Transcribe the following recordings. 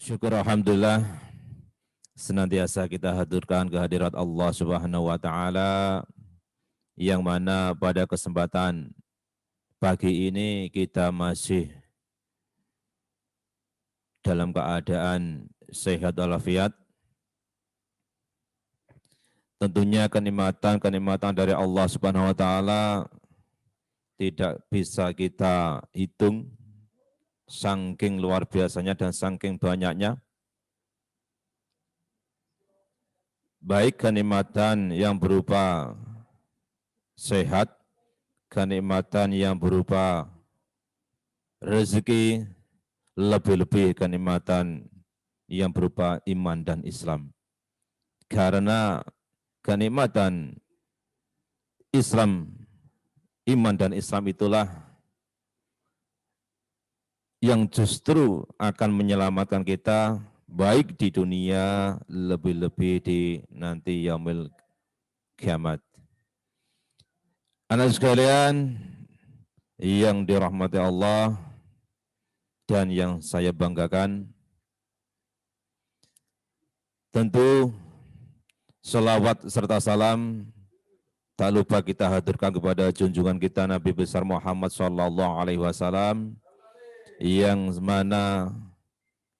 Syukur alhamdulillah senantiasa kita haturkan kehadirat Allah Subhanahu wa taala yang mana pada kesempatan pagi ini kita masih dalam keadaan sehat walafiat. Tentunya kenikmatan dari Allah Subhanahu wa taala tidak bisa kita hitung, saking luar biasanya dan saking banyaknya. Baik kenikmatan yang berupa sehat, kenikmatan yang berupa rezeki, lebih-lebih kenikmatan yang berupa iman dan Islam. Karena kenikmatan Islam, iman dan Islam itulah yang justru akan menyelamatkan kita baik di dunia, lebih-lebih di nanti yaumil kiamat. Anak sekalian yang dirahmati Allah dan yang saya banggakan, tentu selawat serta salam tak lupa kita haturkan kepada junjungan kita Nabi besar Muhammad SAW yang mana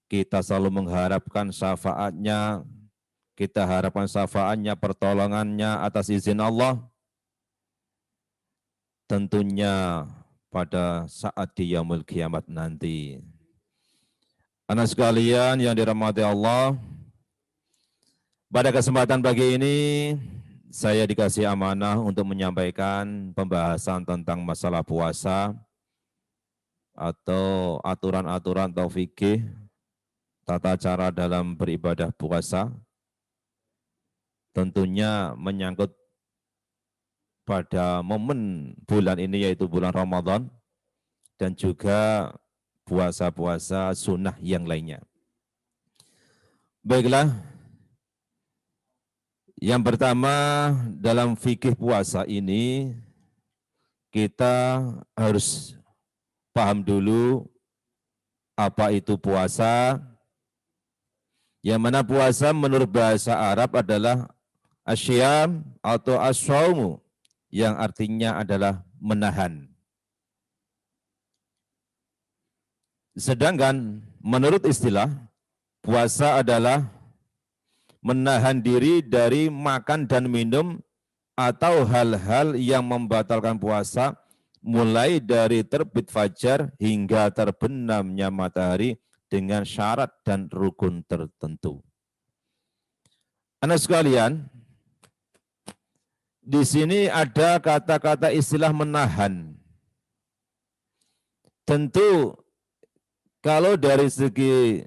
kita selalu mengharapkan syafaatnya, kita harapkan syafaatnya, pertolongannya atas izin Allah, tentunya pada saat di yaumul kiamat nanti. Anak sekalian yang dirahmati Allah, pada kesempatan pagi ini saya dikasih amanah untuk menyampaikan pembahasan tentang masalah puasa atau aturan-aturan atau fikih tata cara dalam beribadah puasa, tentunya menyangkut pada momen bulan ini yaitu bulan Ramadan dan juga puasa-puasa sunnah yang lainnya. Baiklah, yang pertama dalam fikih puasa ini kita harus paham dulu apa itu puasa. Yang mana puasa menurut bahasa Arab adalah asyam atau as-shaumu, yang artinya adalah menahan. Sedangkan menurut istilah, puasa adalah menahan diri dari makan dan minum atau hal-hal yang membatalkan puasa, mulai dari terbit fajar hingga terbenamnya matahari dengan syarat dan rukun tertentu. Anak sekalian, di sini ada kata-kata istilah menahan. Tentu kalau dari segi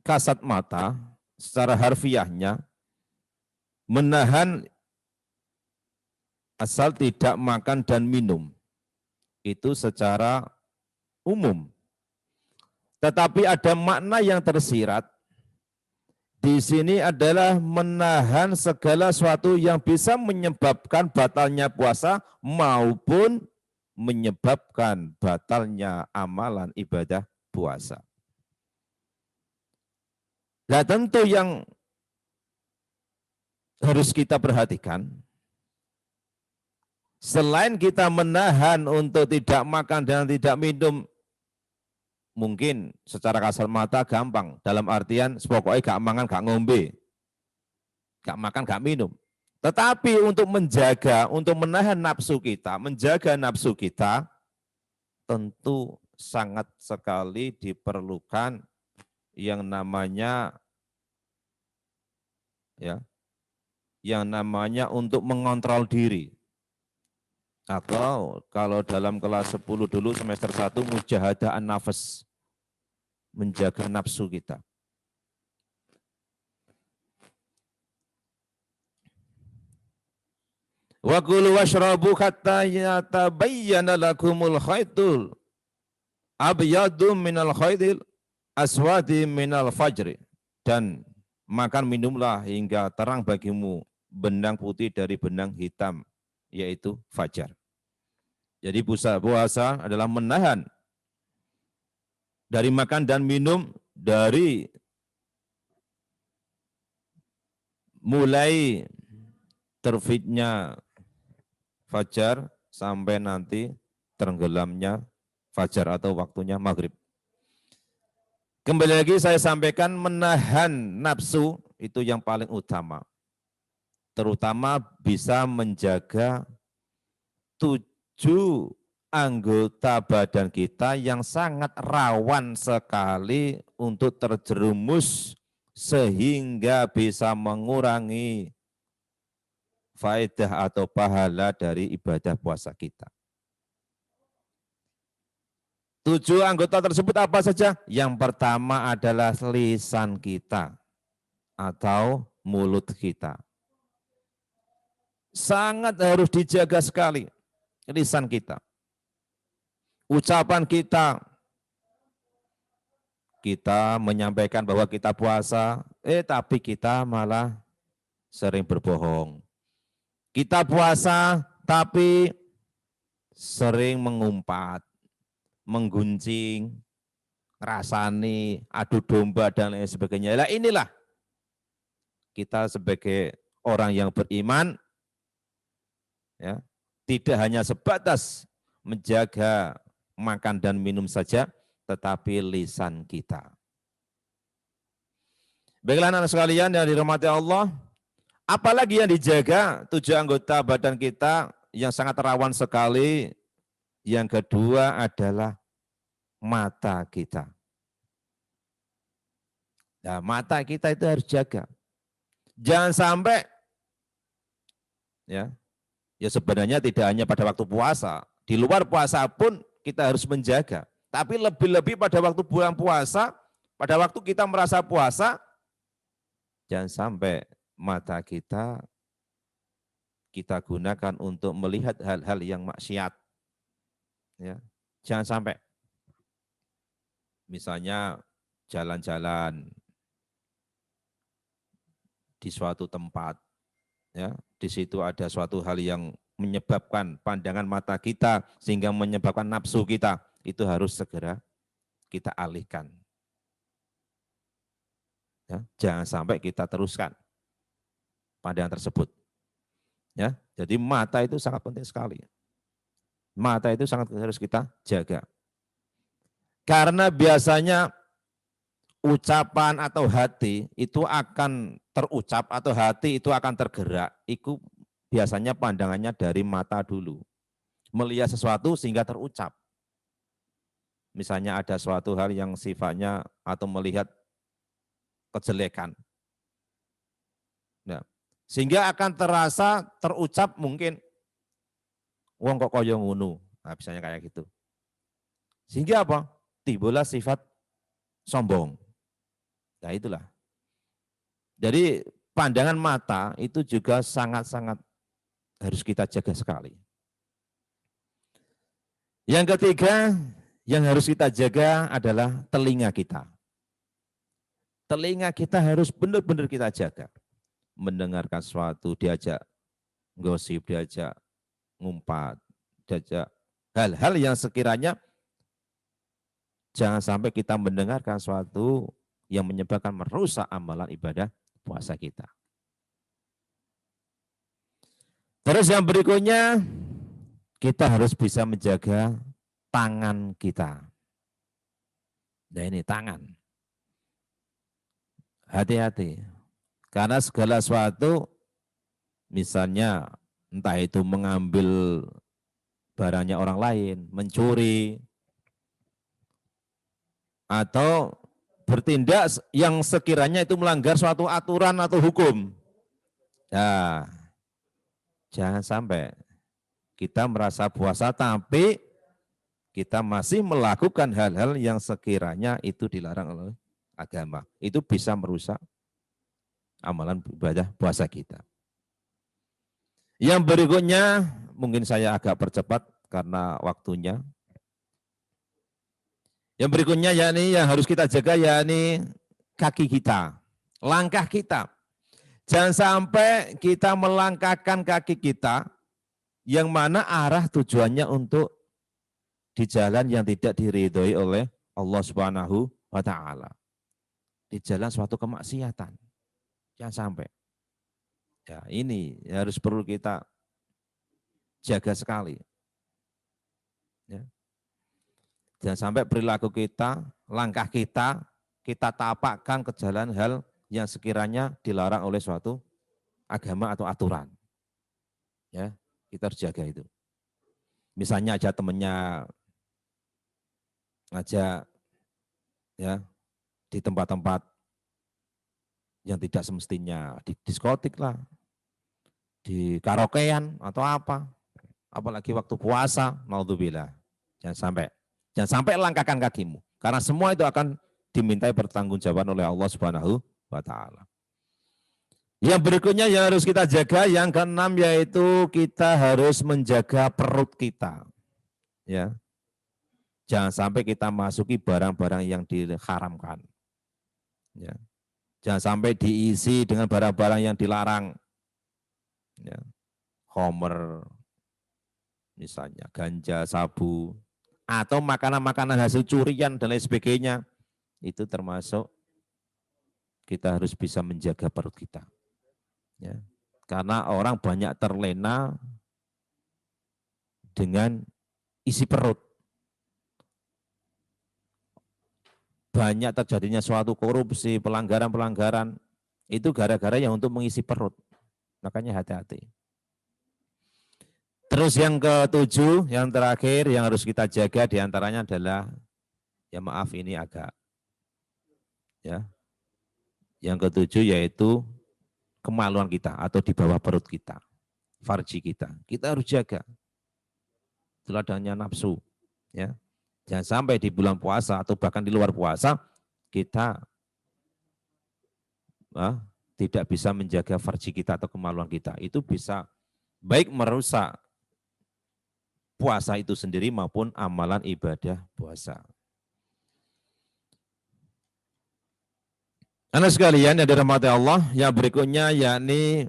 kasat mata, secara harfiahnya, menahan asal tidak makan dan minum. Itu secara umum. Tetapi ada makna yang tersirat. Di sini adalah menahan segala sesuatu yang bisa menyebabkan batalnya puasa maupun menyebabkan batalnya amalan ibadah puasa. Nah, tentu yang harus kita perhatikan, selain kita menahan untuk tidak makan dan tidak minum, mungkin secara kasat mata gampang, dalam artian pokoknya gak mangan, gak ngombe, gak makan, gak minum. Tetapi untuk menjaga, untuk menahan nafsu kita, menjaga nafsu kita, tentu sangat sekali diperlukan yang namanya untuk mengontrol diri. Atau kalau dalam kelas 10 dulu semester 1 mujahadah an-nafas, menjaga nafsu kita. Wa kulu washrabu hatta yatabayyana lakumul khaytul abyadu minal khaytil aswadi minal fajri. Dan makan minumlah hingga terang bagimu benang putih dari benang hitam, yaitu fajar. Jadi puasa adalah menahan dari makan dan minum dari mulai terbitnya fajar sampai nanti tenggelamnya fajar atau waktunya maghrib. Kembali lagi saya sampaikan menahan nafsu itu yang paling utama. Terutama bisa menjaga 7 anggota badan kita yang sangat rawan sekali untuk terjerumus sehingga bisa mengurangi faedah atau pahala dari ibadah puasa kita. 7 anggota tersebut apa saja? Yang pertama adalah lisan kita atau mulut kita. Sangat harus dijaga sekali lisan kita. Ucapan kita, kita menyampaikan bahwa kita puasa, tapi kita malah sering berbohong. Kita puasa, tapi sering mengumpat, mengguncing, rasani, adu domba, dan lain sebagainya. Nah, inilah kita sebagai orang yang beriman, ya, tidak hanya sebatas menjaga makan dan minum saja, tetapi lisan kita. Baiklah anak sekalian yang dirahmati Allah, apalagi yang dijaga 7 anggota badan kita yang sangat rawan sekali. Yang kedua adalah mata kita. Nah, mata kita itu harus jaga. Jangan sampai ya sebenarnya tidak hanya pada waktu puasa, di luar puasa pun kita harus menjaga. Tapi lebih-lebih pada waktu bulan puasa, pada waktu kita merasa puasa, jangan sampai mata kita gunakan untuk melihat hal-hal yang maksiat. Ya, jangan sampai. Misalnya jalan-jalan di suatu tempat, ya, di situ ada suatu hal yang menyebabkan pandangan mata kita sehingga menyebabkan nafsu kita, itu harus segera kita alihkan. Ya, jangan sampai kita teruskan pandangan tersebut. Ya, jadi mata itu sangat penting sekali. Mata itu sangat harus kita jaga. Karena biasanya ucapan atau hati itu akan terucap atau hati itu akan tergerak. Itu biasanya pandangannya dari mata dulu. Melihat sesuatu sehingga terucap. Misalnya ada suatu hal yang sifatnya atau melihat kejelekan. Nah, sehingga akan terasa terucap mungkin wong kok kaya ngono. Nah, misalnya kayak gitu. Sehingga apa? Timbullah sifat sombong. Nah, itulah. Jadi pandangan mata itu juga sangat-sangat harus kita jaga sekali. Yang ketiga yang harus kita jaga adalah telinga kita. Telinga kita harus benar-benar kita jaga. Mendengarkan sesuatu, diajak gosip, diajak ngumpat, diajak hal-hal yang sekiranya jangan sampai kita mendengarkan sesuatu yang menyebabkan merusak amalan ibadah puasa kita. Terus yang berikutnya, kita harus bisa menjaga tangan kita. Nah ini tangan. Hati-hati. Karena segala sesuatu, misalnya entah itu mengambil barangnya orang lain, mencuri, atau bertindak yang sekiranya itu melanggar suatu aturan atau hukum. Nah, jangan sampai kita merasa puasa tapi kita masih melakukan hal-hal yang sekiranya itu dilarang oleh agama. Itu bisa merusak amalan ibadah puasa kita. Yang berikutnya, mungkin saya agak percepat karena waktunya. Yang berikutnya yakni yang harus kita jaga yakni kaki kita, langkah kita. Jangan sampai kita melangkahkan kaki kita yang mana arah tujuannya untuk di jalan yang tidak diridhoi oleh Allah Subhanahu wa taala. di jalan suatu kemaksiatan. Jangan sampai. Ya, ini harus perlu kita jaga sekali. Ya. Jangan sampai perilaku kita, langkah kita tapakkan ke jalan hal yang sekiranya dilarang oleh suatu agama atau aturan. Ya, kita harus jaga itu. Misalnya aja temennya ngajak ya di tempat-tempat yang tidak semestinya, di diskotik lah, di karaokean atau apa. Apalagi waktu puasa, naudzubillah. Jangan sampai langkahkan kakimu. Karena semua itu akan dimintai pertanggungjawaban oleh Allah Subhanahu wa taala. Yang berikutnya yang harus kita jaga, yang keenam yaitu kita harus menjaga perut kita. Ya. Jangan sampai kita masuki barang-barang yang diharamkan. Ya. Jangan sampai diisi dengan barang-barang yang dilarang. Ya. Homer, misalnya ganja, sabu, atau makanan-makanan hasil curian dan lain sebagainya, itu termasuk kita harus bisa menjaga perut kita. Ya. Karena orang banyak terlena dengan isi perut. Banyak terjadinya suatu korupsi, pelanggaran-pelanggaran, itu gara-gara yang untuk mengisi perut. Makanya hati-hati. Terus yang ketujuh, yang terakhir yang harus kita jaga diantaranya adalah, ya maaf ini agak, ya. Yang ketujuh yaitu kemaluan kita atau di bawah perut kita, farji kita. Kita harus jaga. Itulah adanya nafsu. Ya. Jangan sampai di bulan puasa atau bahkan di luar puasa kita tidak bisa menjaga farji kita atau kemaluan kita. Itu bisa baik merusak puasa itu sendiri maupun amalan ibadah puasa. Anak sekalian yang dirahmati Allah, yang berikutnya yakni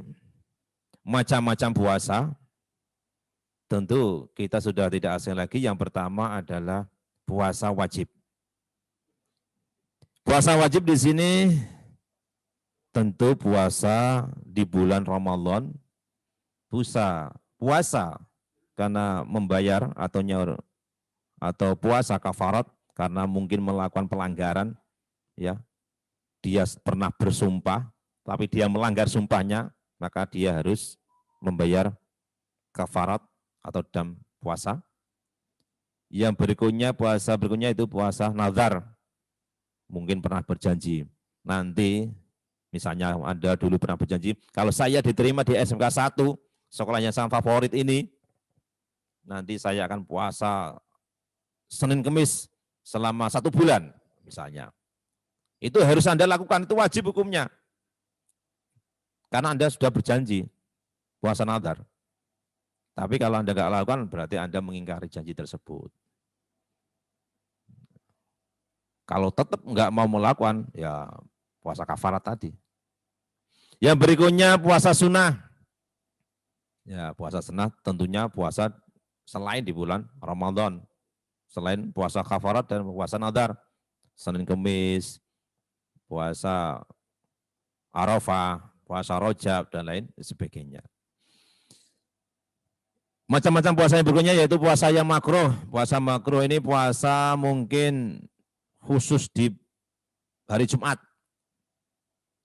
macam-macam puasa. Tentu kita sudah tidak asing lagi, yang pertama adalah puasa wajib. Puasa wajib di sini tentu puasa di bulan Ramadan, puasa karena membayar atau puasa kafarat karena mungkin melakukan pelanggaran, ya dia pernah bersumpah tapi dia melanggar sumpahnya, maka dia harus membayar kafarat atau dam puasa. Yang berikutnya puasa berikutnya itu puasa nazar, mungkin pernah berjanji nanti. Misalnya Anda dulu pernah berjanji, kalau saya diterima di SMK 1, sekolah yang sangat favorit ini, nanti saya akan puasa Senin Kemis selama 1 bulan misalnya. Itu harus Anda lakukan, itu wajib hukumnya. Karena Anda sudah berjanji puasa nazar. Tapi kalau Anda nggak lakukan, berarti Anda mengingkari janji tersebut. Kalau tetap nggak mau melakukan, ya puasa kafarat tadi. Yang berikutnya puasa sunnah. Ya, puasa sunnah tentunya puasa selain di bulan Ramadan. Selain puasa kafarat dan puasa nazar. Senin Kemis, puasa Arafah, puasa Rajab, dan lain sebagainya. Macam-macam puasa yang berikutnya yaitu puasa yang makruh. Puasa makruh ini puasa mungkin khusus di hari Jumat.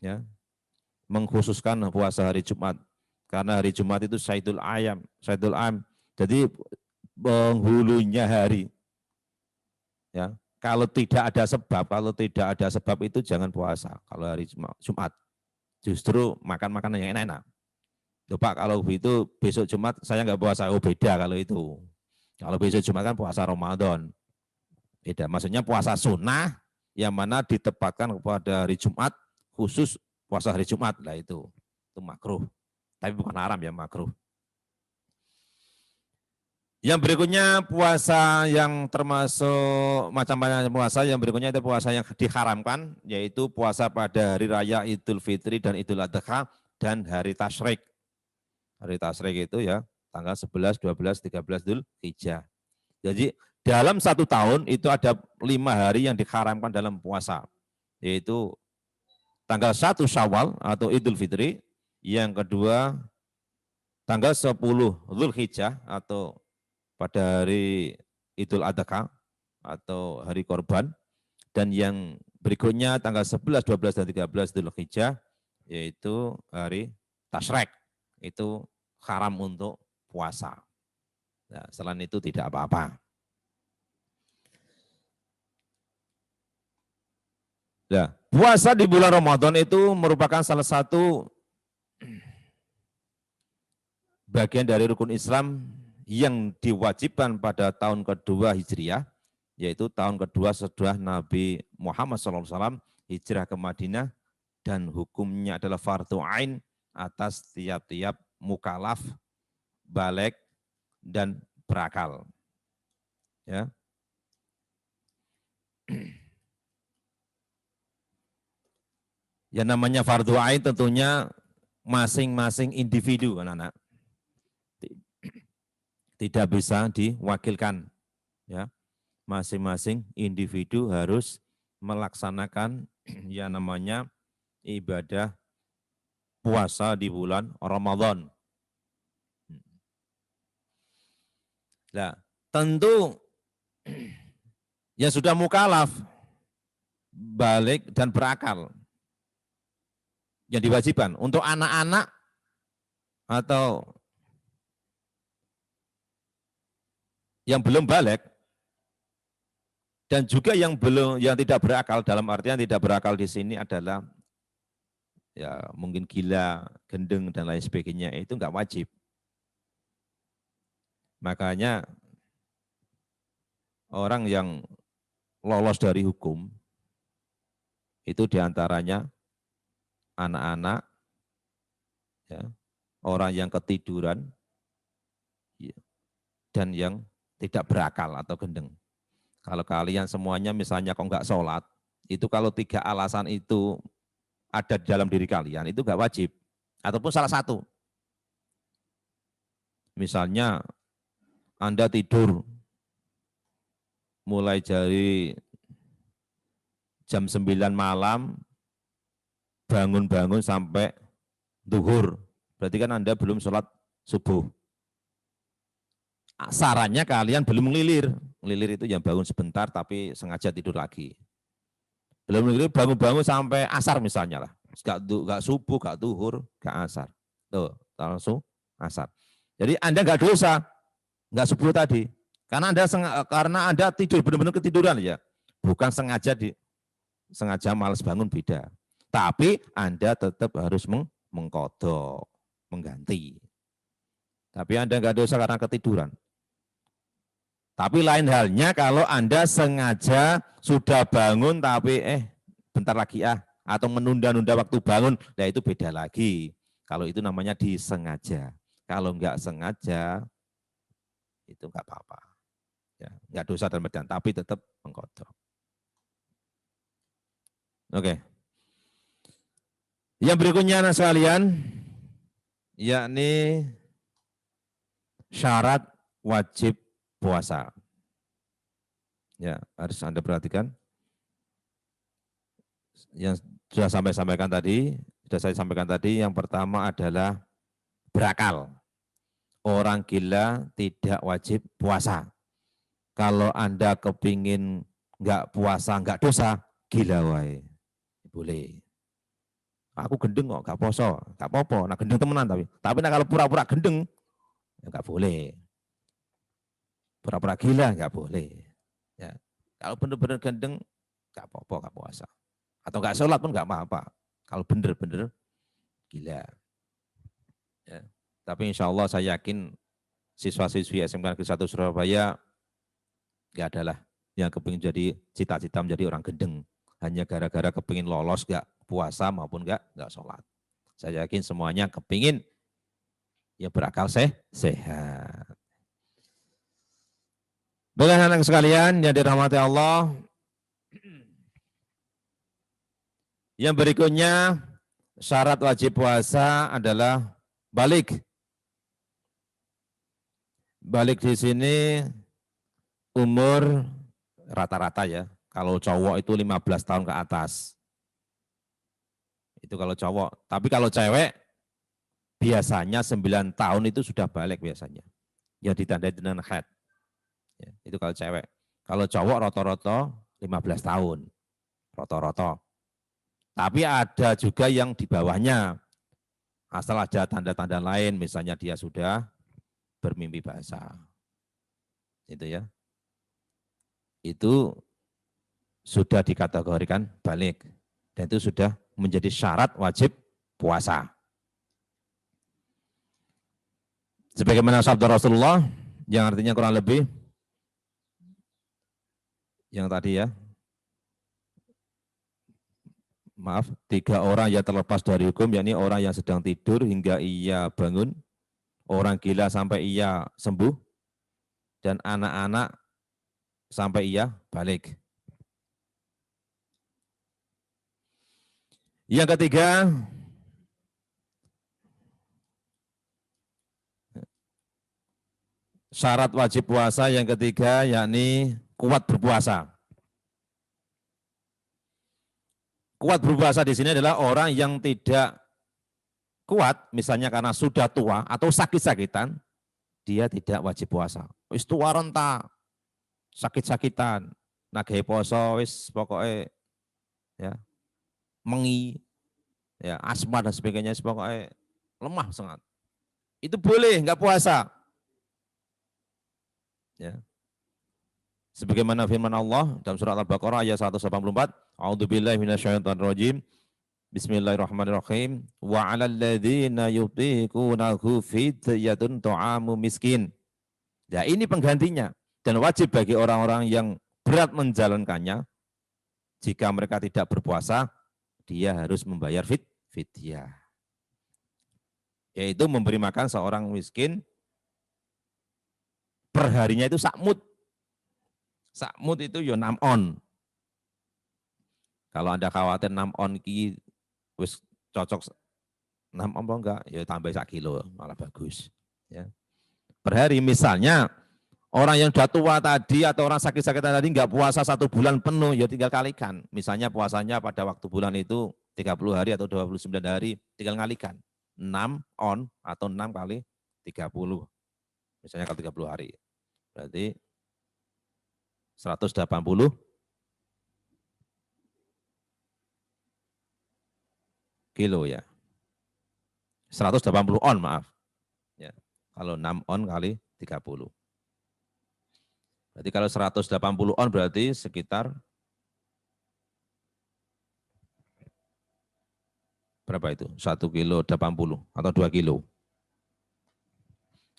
Ya, mengkhususkan puasa hari Jumat. Karena hari Jumat itu Saidul Am. Jadi penghulunya hari. Ya, kalau tidak ada sebab itu jangan puasa. Kalau hari Jumat, justru makan makanan yang enak-enak. Pak, kalau itu besok Jumat saya nggak puasa, oh beda kalau itu. Kalau besok Jumat kan puasa Ramadan. Beda, maksudnya puasa sunnah yang mana ditempatkan kepada hari Jumat, khusus puasa hari Jumat lah itu makruh. Tapi bukan haram ya, makruh. Yang berikutnya puasa yang termasuk macam-macam puasa, yang berikutnya itu puasa yang diharamkan, yaitu puasa pada hari raya Idul Fitri dan Idul Adha dan hari Tasyrik. Hari Tasyrik itu ya tanggal 11, 12, 13 Dzulhijjah. Jadi dalam 1 tahun itu ada 5 hari yang diharamkan dalam puasa, yaitu tanggal 1 Syawal atau Idul Fitri. Yang kedua, tanggal 10 Dzulhijjah atau pada hari Idul Adha atau hari korban. Dan yang berikutnya tanggal 11, 12, dan 13 Dzulhijjah, yaitu hari Tasyrik. Itu haram untuk puasa. Nah, selain itu tidak apa-apa. Nah, puasa di bulan Ramadan itu merupakan salah satu bagian dari rukun Islam yang diwajibkan pada tahun kedua Hijriah, yaitu tahun kedua setelah Nabi Muhammad SAW hijrah ke Madinah, dan hukumnya adalah fardu ain atas tiap-tiap mukallaf, baligh, dan berakal. Ya. Yang namanya fardu ain tentunya masing-masing individu, anak-anak. Tidak bisa diwakilkan. Ya. Masing-masing individu harus melaksanakan yang namanya ibadah puasa di bulan Ramadan. Nah, tentu yang sudah mukallaf, baligh, dan berakal yang diwajibkan. Untuk anak-anak atau yang belum baligh dan juga yang tidak berakal, dalam artian tidak berakal di sini adalah ya mungkin gila, gendeng, dan lain sebagainya, itu enggak wajib. Makanya orang yang lolos dari hukum itu diantaranya anak-anak, ya, orang yang ketiduran, ya, dan yang tidak berakal atau gendeng. Kalau kalian semuanya misalnya kok enggak sholat, itu kalau 3 alasan itu ada di dalam diri kalian, itu enggak wajib. Ataupun salah satu. Misalnya Anda tidur mulai dari jam 9 malam, bangun-bangun sampai zuhur. Berarti kan Anda belum sholat subuh. Sarannya kalian belum ngelilir. Ngelilir itu yang bangun sebentar tapi sengaja tidur lagi. Belum ngelilir, bangun-bangun sampai asar misalnya lah. Gak subuh, gak zuhur, gak asar. Tuh, langsung asar. Jadi Anda gak dosa, gak subuh tadi. Karena Anda tidur benar-benar ketiduran ya. Bukan sengaja malas bangun, beda. Tapi Anda tetap harus mengkodok, mengganti. Tapi Anda enggak dosa karena ketiduran. Tapi lain halnya kalau Anda sengaja sudah bangun tapi bentar lagi atau menunda-nunda waktu bangun, nah itu beda lagi. Kalau itu namanya disengaja. Kalau enggak sengaja, itu enggak apa-apa. Ya, enggak dosa dalam artian, tapi tetap mengkodok. Oke. Yang berikutnya anak sekalian, yakni syarat wajib puasa. Ya, harus Anda perhatikan. Yang sudah saya sampaikan tadi, yang pertama adalah berakal. Orang gila tidak wajib puasa. Kalau Anda kepingin enggak puasa, enggak dosa, gila wae. Boleh. Aku gendeng kok, gak poso, gak apa-apa. Nah gendeng temenan tapi nah kalau pura-pura gendeng, ya gak boleh. Pura-pura gila gak boleh. Ya. Kalau benar-benar gendeng, gak apa-apa, gak puasa. Atau gak sholat pun gak apa-apa. Kalau benar-benar gila. Ya. Tapi insya Allah saya yakin siswa-siswi SMK Negeri 1 Surabaya gak adalah yang kepingin jadi cita-cita menjadi orang gendeng. Hanya gara-gara kepingin lolos gak puasa maupun enggak sholat. Saya yakin semuanya kepingin ya berakal sehat. Baik anak sekalian yang dirahmati Allah, yang berikutnya syarat wajib puasa adalah balik. Balik di sini umur rata-rata ya, kalau cowok itu 15 tahun ke atas. Itu kalau cowok. Tapi kalau cewek, biasanya 9 tahun itu sudah balik biasanya. Ya ditandai dengan haid. Ya, itu kalau cewek. Kalau cowok rata-rata 15 tahun. Rata-rata. Tapi ada juga yang di bawahnya. Asal ada tanda-tanda lain, misalnya dia sudah bermimpi basah. Itu ya. Itu sudah dikategorikan balik. Dan itu sudah menjadi syarat wajib puasa. Sebagaimana sabda Rasulullah, yang artinya kurang lebih, yang tadi ya, maaf, 3 orang yang terlepas dari hukum, yakni orang yang sedang tidur hingga ia bangun, orang gila sampai ia sembuh, dan anak-anak sampai ia balik. Yang ketiga, syarat wajib puasa yang ketiga yakni kuat berpuasa. Kuat berpuasa di sini adalah orang yang tidak kuat, misalnya karena sudah tua atau sakit-sakitan, dia tidak wajib puasa. Wis tua renta, sakit-sakitan, nagih poso, wis pokoknya ya mengi, ya asma dan sebagainya, pokoknya lemah sangat. Itu boleh, enggak puasa. Ya. Sebagaimana firman Allah dalam surat Al-Baqarah ayat 184, A'udzubillahi minasyaitonirrajim. Bismillahirrahmanirrahim. Wa 'alal ladzina yutiqunahu fidyatun ta'amu miskin. Ya, ini penggantinya dan wajib bagi orang-orang yang berat menjalankannya. Jika mereka tidak berpuasa, dia harus membayar fidyah. Yaitu memberi makan seorang miskin perharinya itu sakmut. Sakmut itu ya 6 on. Kalau Anda khawatir 6 on ki wis cocok 6 on enggak, ya tambah 1 kilo malah bagus. Ya. Per hari misalnya orang yang sudah tua tadi atau orang sakit-sakitan tadi enggak puasa 1 bulan penuh, ya tinggal kalikan. Misalnya puasanya pada waktu bulan itu 30 hari atau 29 hari, tinggal ngalikan. 6 on atau 6 kali 30. Misalnya kalau 30 hari. Berarti 180 kilo ya. 180 on maaf. Ya. Kalau 6 on kali 30. Berarti kalau 180 on berarti sekitar berapa itu? 1 kilo 80 atau 2 kilo.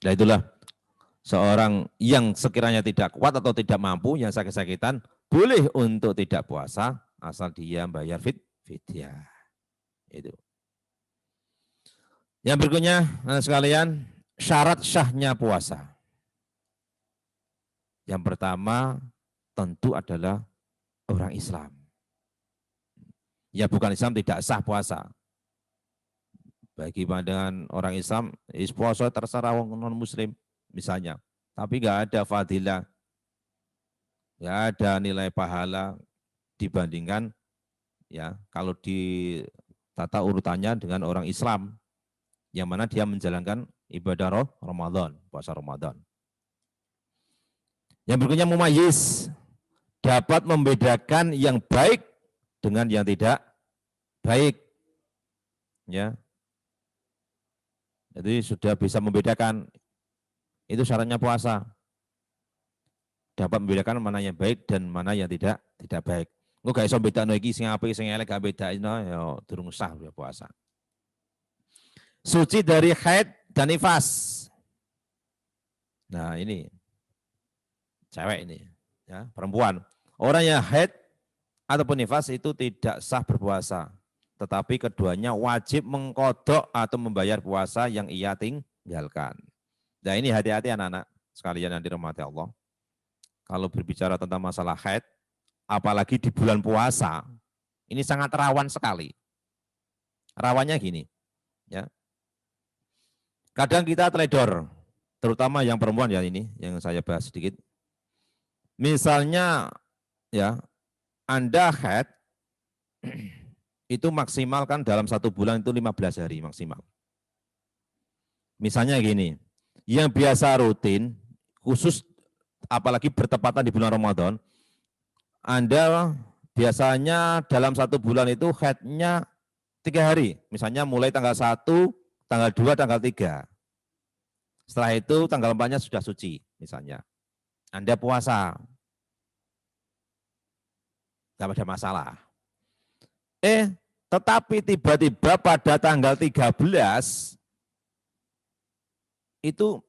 Nah itulah seorang yang sekiranya tidak kuat atau tidak mampu, yang sakit-sakitan, boleh untuk tidak puasa, asal dia bayar fidyah. Itu. Yang berikutnya, sekalian, syarat syahnya puasa. Yang pertama, tentu adalah orang Islam. Ya bukan Islam tidak sah puasa. Bagi pandangan orang Islam, puasa terserah orang non-muslim. Misalnya, tapi nggak ada fadilah, nggak ada nilai pahala dibandingkan ya kalau di tata urutannya dengan orang Islam yang mana dia menjalankan ibadah Ramadan, puasa Ramadan. Yang berikutnya mumayyiz, dapat membedakan yang baik dengan yang tidak baik. Ya. Jadi sudah bisa membedakan. Itu syaratnya puasa. Dapat membedakan mana yang baik dan mana yang tidak baik. Engko gak iso bedakno iki sing apik sing elek gak bedakno ya durung sah puasa. Suci dari haid dan nifas. Nah, ini cewek ini ya, perempuan. Orang yang haid ataupun nifas itu tidak sah berpuasa. Tetapi keduanya wajib mengkodok atau membayar puasa yang ia tinggalkan. Nah ini hati-hati anak-anak sekalian yang dirahmati Allah. Kalau berbicara tentang masalah haid, apalagi di bulan puasa, ini sangat rawan sekali. Rawannya gini, ya. Kadang kita teledor, terutama yang perempuan ya ini, yang saya bahas sedikit. Misalnya, ya, Anda haid, itu maksimal kan dalam 1 bulan itu 15 hari maksimal. Misalnya gini, yang biasa rutin, khusus apalagi bertepatan di bulan Ramadan, Anda biasanya dalam 1 bulan itu haidnya 3 hari. Misalnya mulai tanggal 1, tanggal 2, tanggal 3. Setelah itu tanggal 4-nya sudah suci misalnya. Anda puasa, nggak ada masalah. Tetapi tiba-tiba pada tanggal 13 itu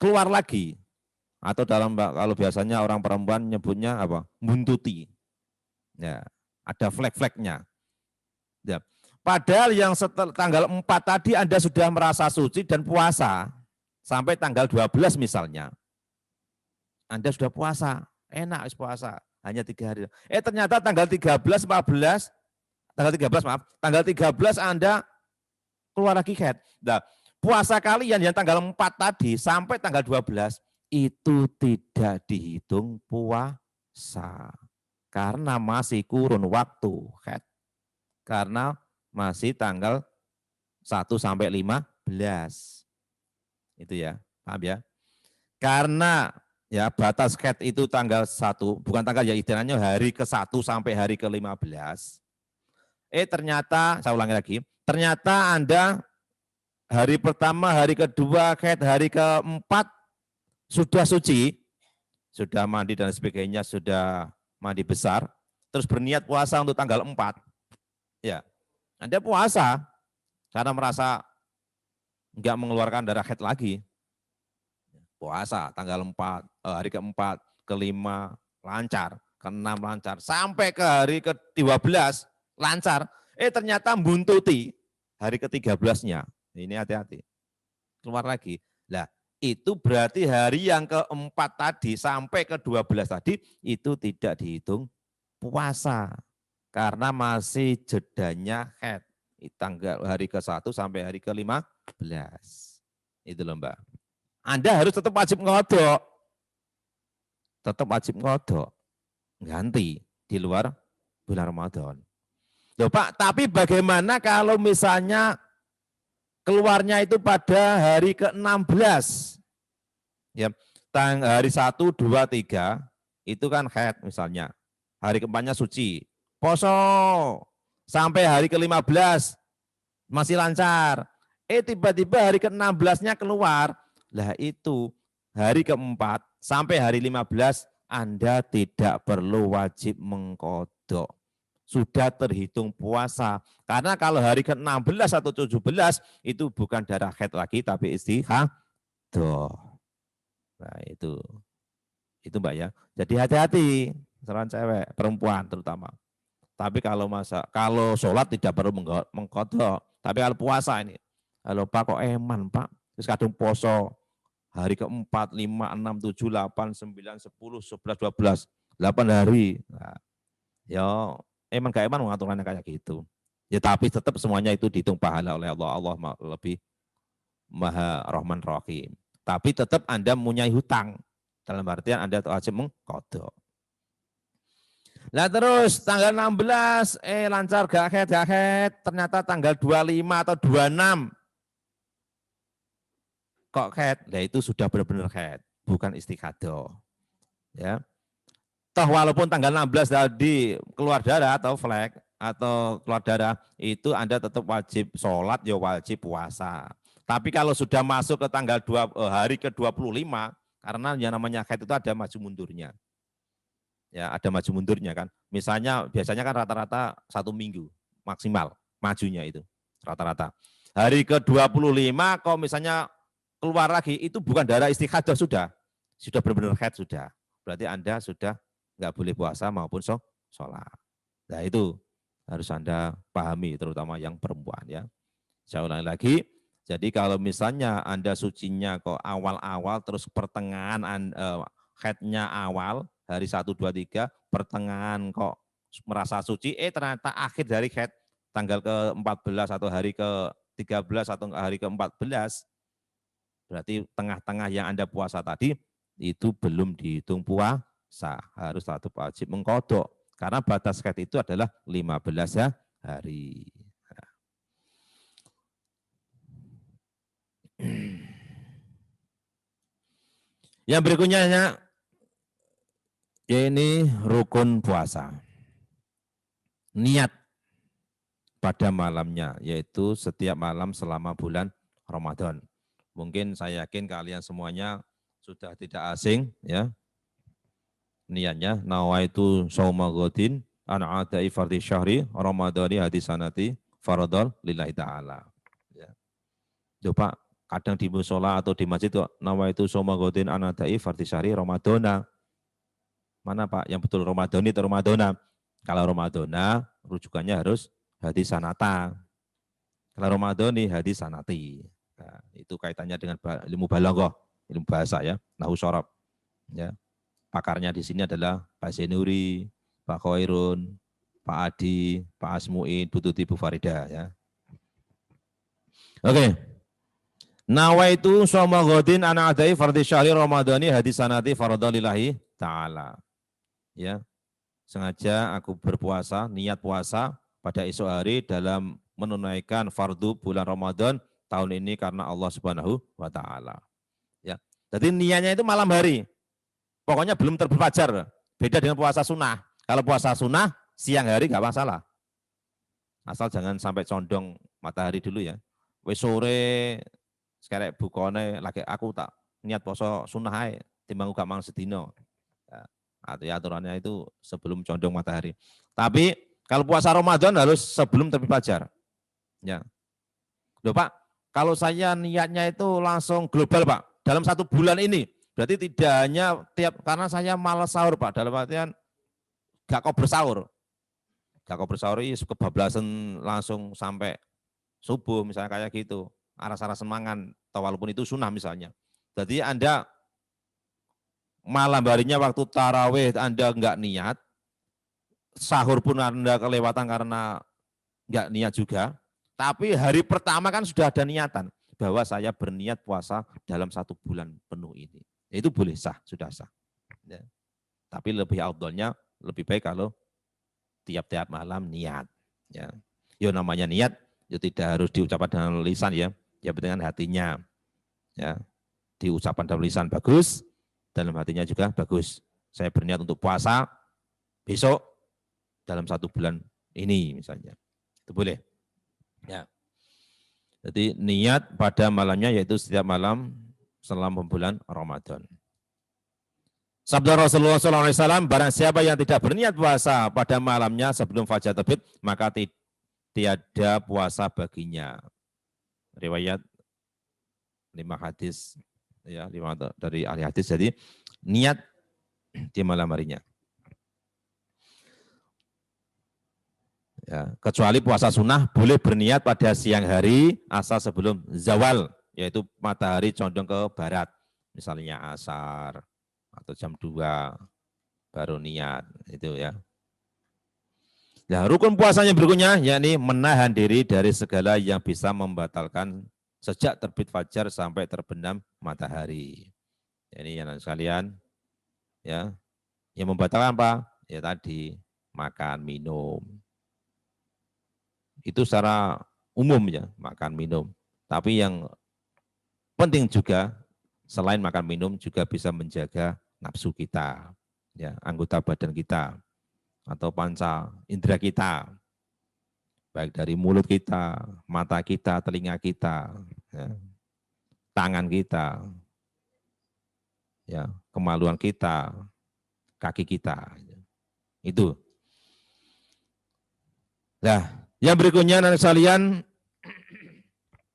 keluar lagi. Atau kalau biasanya orang perempuan nyebutnya apa? Buntuti. Ya, ada flek-fleknya. Ya. Padahal yang setelah tanggal 4 tadi Anda sudah merasa suci dan puasa. Sampai tanggal 12 misalnya. Anda sudah puasa, enak puasa. Hanya 3 hari. Ternyata tanggal 13, 14, tanggal 13 Anda keluar lagi haid. Nah, puasa kalian yang tanggal 4 tadi sampai tanggal 12 itu tidak dihitung puasa. Karena masih kurun waktu haid. Karena masih tanggal 1 sampai 15. Itu ya, paham ya? Karena ya batas haid itu tanggal 1, bukan tanggal ya istilahnya hari ke-1 sampai hari ke-15. Ternyata, saya ulangi lagi, ternyata Anda hari pertama, hari kedua haid, hari ke-4 sudah suci, sudah mandi dan sebagainya, sudah mandi besar, terus berniat puasa untuk tanggal 4. Ya, Anda puasa karena merasa enggak mengeluarkan darah haid lagi. Puasa tanggal 4, hari ke-4, ke-5 lancar, ke-6 lancar, sampai ke hari ke-12 lancar. Ternyata buntuti hari ke-13-nya. Ini hati-hati. Keluar lagi. Lah, itu berarti hari yang ke-4 tadi sampai ke-12 tadi itu tidak dihitung puasa. Karena masih jedanya haid. Tanggal hari ke-1 sampai hari ke-15. Itu loh Mbak. Anda harus tetap wajib ngodok. Tetap wajib ngodok. Ganti di luar bulan Ramadan. Loh Pak, tapi bagaimana kalau misalnya keluarnya itu pada hari ke-16? Ya, hari 1, 2, 3 itu kan haid misalnya. Hari ke-4-nya suci. Poso sampai hari ke-15 masih lancar. Tiba-tiba hari ke-16-nya keluar. Lah itu hari ke-4 sampai hari 15 Anda tidak perlu wajib mengkodok. Sudah terhitung puasa. Karena kalau hari ke-16 atau 17 itu bukan darah haid lagi tapi istihadah. Nah itu Mbak ya. Jadi hati-hati seorang cewek, perempuan terutama. Tapi kalau sholat tidak perlu mengkodok. Tapi kalau puasa ini, halo Pak kok eman Pak, terus kadang poso hari ke-4, 5, 6, 7, 8, 9, 10, 11, 12, 8 hari. Nah, ya emang gak eman mengaturannya kayak gitu. Ya tapi tetap semuanya itu dihitung pahala oleh Allah. Allah lebih Maha Rahman Rahim. Tapi tetap Anda mempunyai hutang. Dalam artian Anda wajib mengkodok. Nah terus tanggal 16, lancar gak haid, ternyata tanggal 25 atau 26 kok haid, nah itu sudah benar-benar haid, bukan istihadah. Ya. Toh walaupun tanggal 16 tadi keluar darah atau flek atau keluar darah, itu Anda tetap wajib sholat, ya wajib puasa. Tapi kalau sudah masuk ke tanggal hari ke-25, karena yang namanya haid itu ada maju mundurnya. Ya, ada maju mundurnya kan. Misalnya biasanya kan rata-rata 1 minggu maksimal majunya itu rata-rata. Hari ke-25 kalau misalnya keluar lagi itu bukan darah istihadah sudah benar-benar haid sudah. Berarti Anda sudah nggak boleh puasa maupun sholat. Nah itu harus Anda pahami terutama yang perempuan ya. Saya ulangi lagi. Jadi kalau misalnya Anda sucinya kok awal-awal terus pertengahan haidnya awal hari 1, 2, 3, pertengahan kok merasa suci, ternyata akhir dari haid tanggal ke-14 atau hari ke-13 atau hari ke-14, berarti tengah-tengah yang Anda puasa tadi, itu belum dihitung puasa, harus tetap wajib mengkodok. Karena batas haid itu adalah 15 hari. Yang berikutnya ya ini rukun puasa. Niat pada malamnya, yaitu setiap malam selama bulan Ramadan. Mungkin saya yakin kalian semuanya sudah tidak asing ya. Niatnya nawaitu shauma ghadin an adai fardhi syahri ramadhani hadisanati faradhal lillahi taala. Ya. Coba kadang di musola atau di masjid kok nawaitu shauma ghadin an adai fardhi syahri ramadhana. Mana Pak? Yang betul Ramadhani atau Ramadhana? Kalau Ramadhana rujukannya harus hadisanata. Kalau Ramadhani hadisanati. Nah, itu kaitannya dengan ilmu balaghah, ilmu bahasa ya, nahwu syarab. Ya. Pakarnya di sini adalah Pak Senuri, Pak Khairun, Pak Adi, Pak Asmuin, Bu Tuti, Bu Farida ya. Oke. Nawaitu shauma ghadin ana adai fardhi syahri ramadhani hadisanati faradhalillahi taala. Ya. Sengaja aku berpuasa, niat puasa pada esok hari dalam menunaikan fardu bulan Ramadan tahun ini karena Allah Subhanahu wa taala. Ya. Jadi niatnya itu malam hari. Pokoknya belum terbit fajar. Beda dengan puasa sunnah. Kalau puasa sunnah siang hari enggak masalah. Asal jangan sampai condong matahari dulu ya. Wis sore sekarek bukone lagi aku tak niat puasa sunnah ae timbang gak mang sedino. Ya, aturannya itu sebelum condong matahari. Tapi kalau puasa Ramadan harus sebelum terbit fajar. Ya. Loh Pak, kalau saya niatnya itu langsung global Pak, dalam 1 bulan ini, berarti tidak hanya karena saya malas sahur Pak, dalam artian gak kau bersahur. Gak kau bersahur itu kebablasan langsung sampai subuh misalnya kayak gitu. Aras-aras semangan, walaupun itu sunnah misalnya. Jadi Anda malam harinya waktu tarawih Anda enggak niat, sahur pun Anda kelewatan karena enggak niat juga, tapi hari pertama kan sudah ada niatan bahwa saya berniat puasa dalam 1 bulan penuh ini. Itu boleh sah, sudah sah. Ya. Tapi lebih afdolnya, lebih baik kalau tiap-tiap malam niat. Ya. Yo namanya niat, yo tidak harus diucapkan dengan lisan ya, dengan hatinya. Ya. Diucapkan dalam lisan bagus, dalam hatinya juga bagus. Saya berniat untuk puasa besok dalam 1 bulan ini misalnya. Itu boleh. Ya. Jadi niat pada malamnya yaitu setiap malam selama bulan Ramadan. Sabda Rasulullah SAW, barang siapa yang tidak berniat puasa pada malamnya sebelum fajar terbit, maka tiada puasa baginya. Riwayat 5 hadis ya, 5 dari ahli hadis. Jadi niat di malam harinya. Ya, kecuali puasa sunnah boleh berniat pada siang hari asal sebelum zawal, yaitu matahari condong ke barat, misalnya asar atau jam 2 baru niat itu ya. Nah, rukun puasanya berikutnya yakni menahan diri dari segala yang bisa membatalkan sejak terbit fajar sampai terbenam matahari. Ini yang sekalian ya, yang membatalkan apa? Ya tadi makan, minum. Itu secara umum ya, makan, minum. Tapi yang penting juga selain makan, minum juga bisa menjaga nafsu kita, ya, anggota badan kita atau panca indera kita, baik dari mulut kita, mata kita, telinga kita, ya, tangan kita, ya, kemaluan kita, kaki kita. Itu. Nah, yang berikutnya nanti sekalian,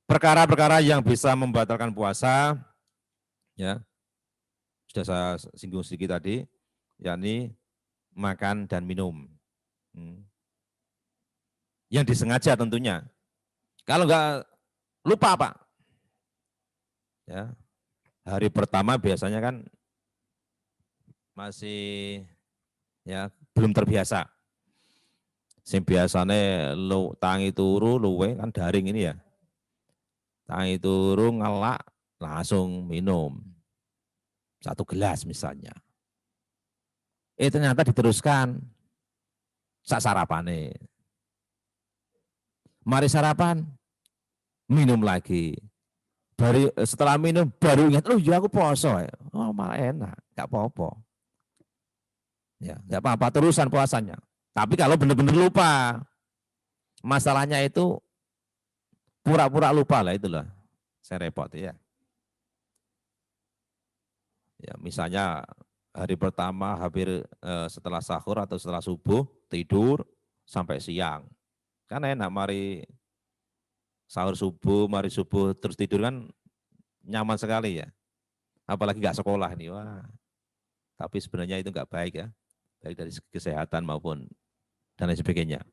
perkara-perkara yang bisa membatalkan puasa, ya, sudah saya singgung sedikit tadi, yakni makan dan minum. Yang disengaja tentunya. Kalau enggak lupa Pak, ya, hari pertama biasanya kan masih ya belum terbiasa. Sing biasane tangi turu luwe kan daring ini ya. Tangi turu ngelak langsung minum 1 gelas misalnya. Ternyata diteruskan sak sarapane. Mari sarapan, minum lagi. Setelah minum baru ingat, oh ya aku poso. Oh malah enak, nggak apa-apa. Ya, nggak apa-apa terusan puasanya. Tapi kalau benar-benar lupa, masalahnya itu pura-pura lupa lah itulah. Saya repot ya. Ya, misalnya hari pertama hampir setelah sahur atau setelah subuh tidur sampai siang. Kan enak mari sahur subuh, mari subuh terus tidur kan nyaman sekali ya. Apalagi nggak sekolah nih, wah. Tapi sebenarnya itu nggak baik ya, baik dari segi kesehatan maupun dan lain sebagainya.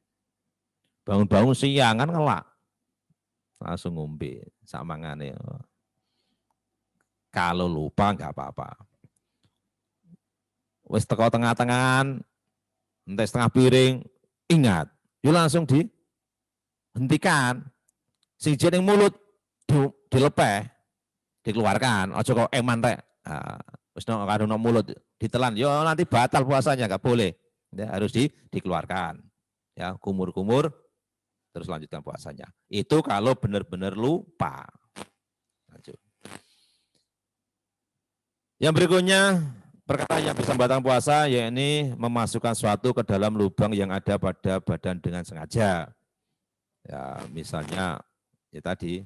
Bangun-bangun siang kan ngelak, langsung ngombe samangane. Kalau lupa nggak apa-apa. Wis teko tengah-tengahan, entah setengah piring, ingat, yuk langsung dihentikan. Sing jeneng mulut dilepeh, dikeluarkan. Ojo kok eman rek. Wis nang karo mulut ditelan, yo nanti batal puasanya, nggak boleh. Ya, harus dikeluarkan. Ya, kumur-kumur terus lanjutkan puasanya. Itu kalau benar-benar lupa. Lanjut. Yang berikutnya, perkataan yang bisa membatalkan puasa, yakni memasukkan sesuatu ke dalam lubang yang ada pada badan dengan sengaja. Ya, misalnya ya tadi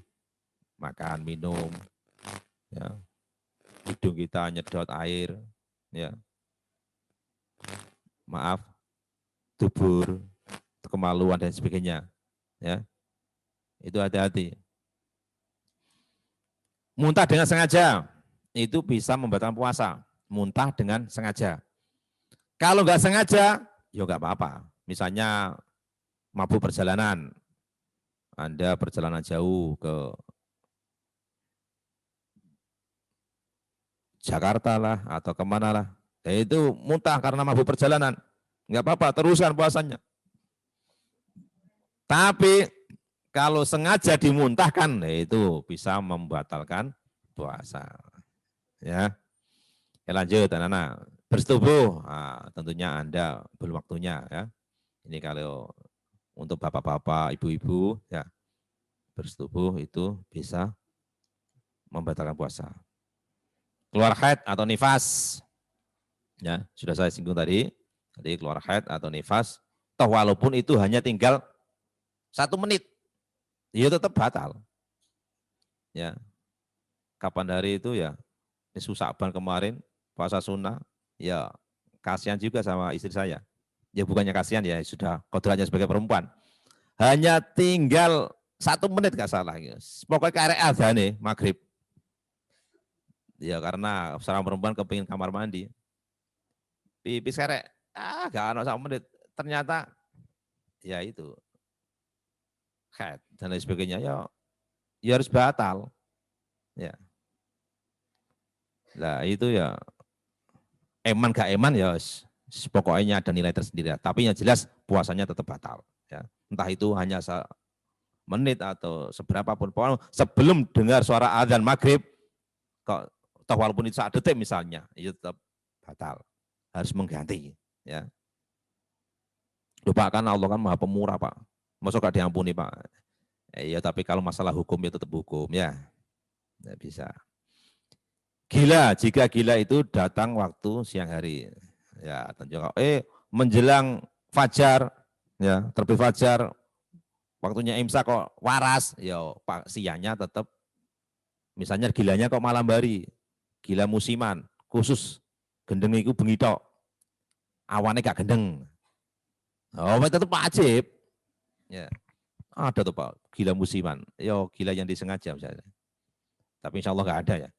makan, minum, ya, hidung kita nyedot air, ya, maaf, dubur, kemaluan dan sebagainya, ya, itu hati-hati. Muntah dengan sengaja itu bisa membatalkan puasa. Muntah dengan sengaja. Kalau nggak sengaja, ya nggak apa-apa. Misalnya mabuk perjalanan, Anda perjalanan jauh ke Jakarta lah atau kemana lah, ya itu muntah karena mabuk perjalanan, nggak apa-apa, teruskan puasanya. Tapi kalau sengaja dimuntahkan, ya itu bisa membatalkan puasa. Ya, lanjut, anak-anak. Bersetubuh, tentunya Anda belum waktunya ya. Ini kalau untuk bapak-bapak, ibu-ibu, ya bersetubuh itu bisa membatalkan puasa. Keluar haid atau nifas, ya sudah saya singgung tadi keluar haid atau nifas, toh walaupun itu hanya tinggal 1 menit, ya tetap batal. Ya, kapan hari itu ya, ini Sa'ban kemarin puasa sunnah, ya kasihan juga sama istri saya. Ya bukannya kasihan ya, sudah kodratnya sebagai perempuan. Hanya tinggal 1 menit nggak salah. Pokoknya karek azan nih maghrib. Ya karena seorang perempuan kepingin kamar mandi. Pipis karek, gak ada 1 menit. Ternyata ya itu haid dan lain sebagainya. Ya harus batal. Ya. Nah itu ya eman gak eman ya pokoknya ada nilai tersendiri. Tapi yang jelas puasanya tetap batal. Ya. Entah itu hanya menit atau seberapa pun. Sebelum dengar suara azan maghrib, kok walaupun itu 1 detik misalnya, itu tetap batal. Harus mengganti. Ya. Lupa kan Allah kan maha pemurah Pak. Masuk gak diampuni Pak. Ya tapi kalau masalah hukum ya tetap hukum ya. Tidak bisa. Gila, jika gila itu datang waktu siang hari. Ya, tentunya menjelang fajar, ya, terbit fajar, waktunya imsak kok waras, ya siangnya tetap, misalnya gilanya kok malam hari, gila musiman, khusus gendeng itu bengi tok, awannya gak gendeng, oh tetap wajib, ya ada tuh Pak, gila musiman, yo gila yang disengaja misalnya, tapi insya Allah gak ada ya.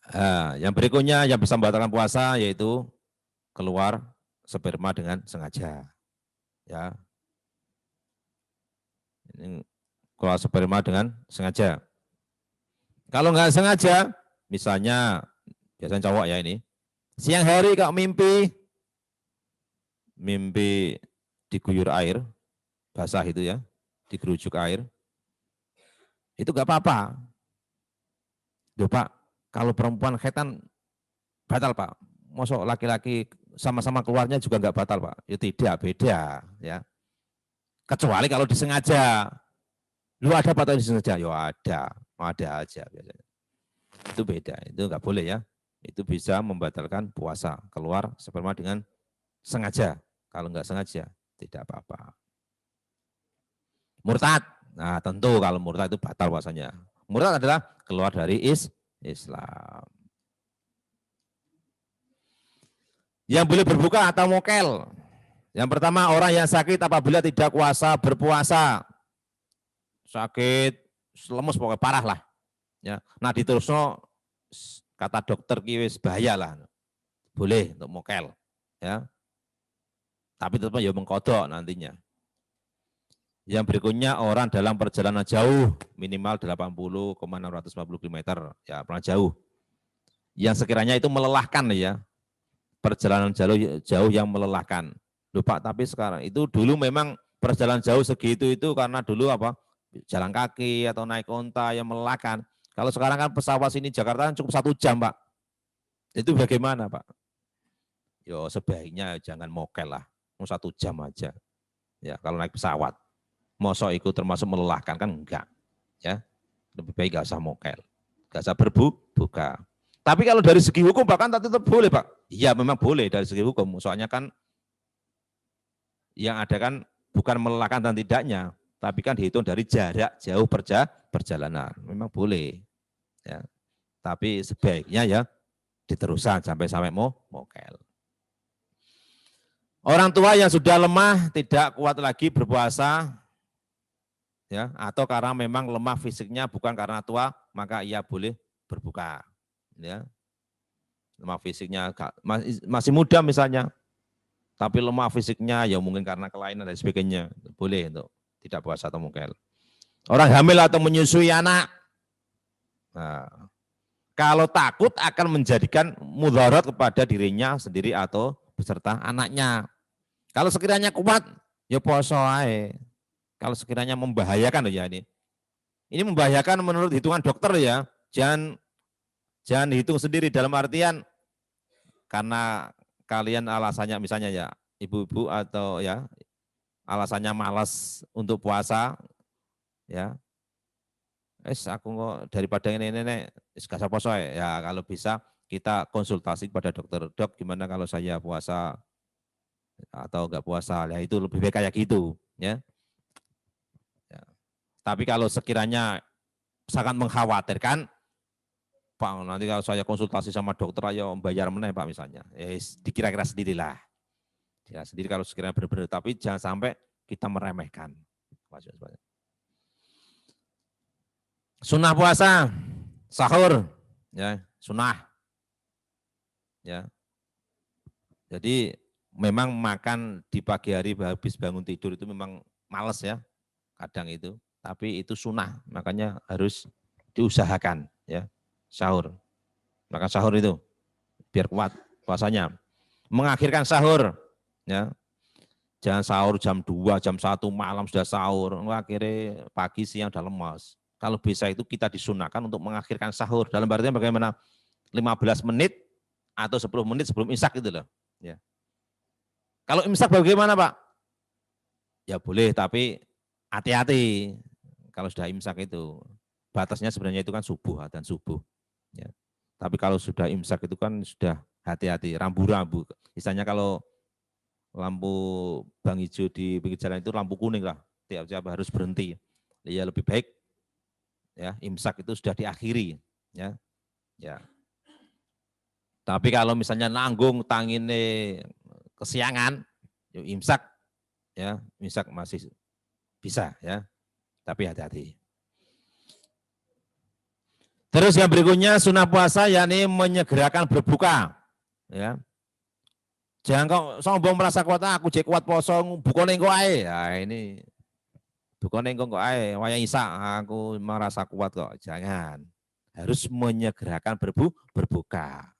Nah, yang berikutnya yang bisa membatalkan puasa yaitu keluar sperma dengan sengaja. Ya. Ini keluar sperma dengan sengaja. Kalau nggak sengaja, misalnya biasanya cowok ya ini, siang hari kok mimpi diguyur air, basah itu ya, digerujuk air, itu nggak apa-apa. Duh Pak, kalau perempuan khaitan batal Pak, masuk laki-laki sama-sama keluarnya juga enggak batal, Pak. Ya tidak, beda ya. Kecuali kalau disengaja. Lu ada apa tadi disengaja? Ya ada aja biasanya. Itu beda, itu enggak boleh ya. Itu bisa membatalkan puasa, keluar sperma dengan sengaja. Kalau enggak sengaja, tidak apa-apa. Murtad, nah tentu kalau murtad itu batal puasanya. Murtad adalah keluar dari Islam. Yang boleh berbuka atau mokel. Yang pertama, orang yang sakit apabila tidak kuasa berpuasa. Sakit, lemes pokoknya parah lah. Ya. Nah diterusno kata dokter kiwis bahaya lah. Boleh untuk mokel. Ya. Tapi tetap ya mengkodok nantinya. Yang berikutnya orang dalam perjalanan jauh minimal 80,640 km. Ya pernah jauh. Yang sekiranya itu melelahkan ya. Perjalanan jauh yang melelahkan. Loh Pak, tapi sekarang itu dulu memang perjalanan jauh segitu itu karena dulu apa? Jalan kaki atau naik onta yang melelahkan. Kalau sekarang kan pesawat sini Jakarta cukup 1 jam Pak. Itu bagaimana Pak? Yo sebaiknya jangan mokel lah. 1 jam aja. Ya kalau naik pesawat. Mosok ikut termasuk melelahkan kan enggak. Ya. Lebih baik enggak usah mokel. Enggak usah berbuka. Tapi kalau dari segi hukum bahkan tetap boleh Pak. Iya memang boleh dari segi hukum. Soalnya kan yang ada kan bukan melelahkan dan tidaknya. Tapi kan dihitung dari jarak jauh perjalanan. Memang boleh. Ya. Tapi sebaiknya ya diteruskan sampai mokel. Orang tua yang sudah lemah tidak kuat lagi berpuasa. Ya, atau karena memang lemah fisiknya bukan karena tua, maka ia boleh berbuka. Ya, lemah fisiknya masih muda misalnya, tapi lemah fisiknya ya mungkin karena kelainan dan sebagainya, boleh untuk tidak puasa atau mokel. Orang hamil atau menyusui anak, nah, kalau takut akan menjadikan mudarat kepada dirinya sendiri atau beserta anaknya. Kalau sekiranya kuat, ya puasa aja. Kalau sekiranya membahayakan ya ini. Ini membahayakan menurut hitungan dokter ya. Jangan hitung sendiri dalam artian karena kalian alasannya misalnya ya ibu-ibu atau ya alasannya malas untuk puasa ya. Aku kok daripada ini gak usah puasa ya. Kalau bisa kita konsultasi kepada dokter. Dok gimana kalau saya puasa atau enggak puasa? Ya itu lebih baik kayak gitu ya. Ya. Tapi kalau sekiranya sangat mengkhawatirkan Pak, nanti kalau saya konsultasi sama dokter, ayo bayar meneh Pak misalnya. Dikira-kira sendirilah. Ya, sendiri kalau sekiranya benar-benar, tapi jangan sampai kita meremehkan. Sunnah puasa, sahur, ya sunnah. Ya. Jadi memang makan di pagi hari habis bangun tidur itu memang males ya, kadang itu. Tapi itu sunnah, makanya harus diusahakan ya. Sahur, makan sahur itu biar kuat puasanya. Mengakhirkan sahur, ya jangan sahur jam 2, jam 1 malam sudah sahur, akhirnya pagi siang udah lemas. Kalau bisa itu kita disunahkan untuk mengakhirkan sahur. Dalam artinya bagaimana? 15 menit atau 10 menit sebelum imsak itu loh. Ya. Kalau imsak bagaimana Pak? Ya boleh, tapi hati-hati kalau sudah imsak itu. Batasnya sebenarnya itu kan subuh, adzan subuh. Ya. Tapi kalau sudah imsak itu kan sudah hati-hati, rambu-rambu. Misalnya kalau lampu bang hijau di pinggir jalan itu lampu kuning lah, tiap-tiap harus berhenti. Ya lebih baik ya imsak itu sudah diakhiri. Ya. Ya. Tapi kalau misalnya nanggung tangine kesiangan, imsak ya imsak masih bisa ya, tapi hati-hati. Terus yang berikutnya sunnah puasa yakni menyegerakan berbuka. Ya. Jangan kok sombong merasa kuat, aku jek kuat poso, buka nengko ae. Ya ini buka nengko kok ae, wayang isak aku merasa kuat kok. Jangan. Harus menyegerakan berbuka.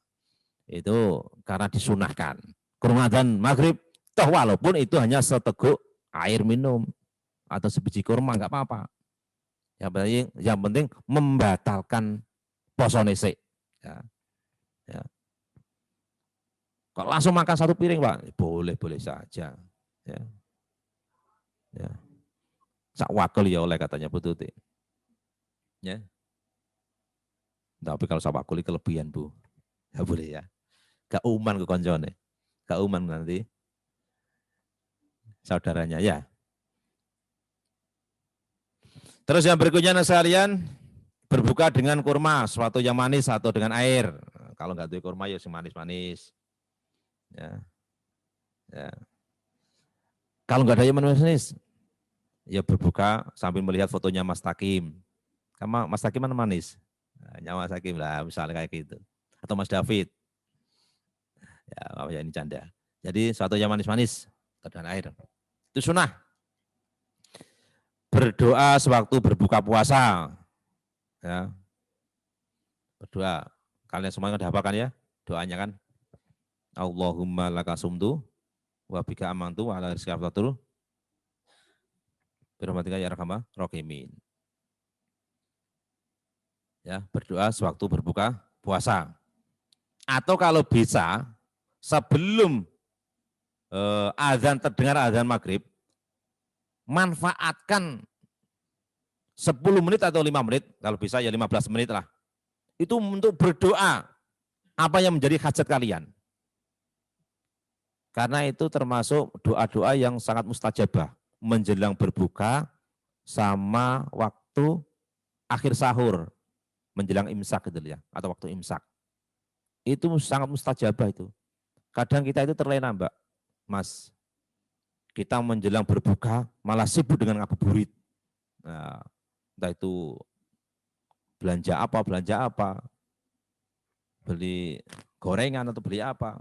Itu karena disunahkan. Kurma dan maghrib, toh walaupun itu hanya seteguk air minum atau sebiji kurma enggak apa-apa. Yang penting membatalkan poso nesek. Ya. Ya. Kalau langsung makan satu piring Pak, boleh-boleh saja. Ya. Ya. Sak wakil ya oleh katanya Putute. Ya. Tapi kalau sak wakil kelebihan Bu. Ya boleh ya. Gak uman ke koncone. Gak uman nanti saudaranya ya. Terus yang berikutnya sekalian, berbuka dengan kurma, sesuatu yang manis atau dengan air. Kalau nggak tuh kurma ya manis-manis. Ya. Ya. Kalau nggak ada yang manis, ya berbuka sambil melihat fotonya Mas Takim. Sama Mas Takim mana manis? Nah, nyawa Mas Takim lah, misalnya kayak gitu. Atau Mas David. Ya ini canda. Jadi sesuatu yang manis-manis dengan air. Itu sunnah. Berdoa sewaktu berbuka puasa. Ya. Berdoa. Kalian semuanya udah hafalkan ya? Doanya kan? Allahumma laka sumtu wa bika amantu wa ala rizki aftatul birahmatika ya arhamar rahimin. Ya, berdoa sewaktu berbuka puasa. Atau kalau bisa sebelum azan terdengar azan maghrib, manfaatkan 10 menit atau 5 menit, kalau bisa ya 15 menit lah. Itu untuk berdoa apa yang menjadi hajat kalian. Karena itu termasuk doa-doa yang sangat mustajabah. Menjelang berbuka sama waktu akhir sahur. Menjelang imsak gitu ya, atau waktu imsak. Itu sangat mustajabah itu. Kadang kita itu terlena Mbak, Mas. Kita menjelang berbuka malah sibuk dengan ngabuburit. Nah, entah itu belanja apa, beli gorengan atau beli apa.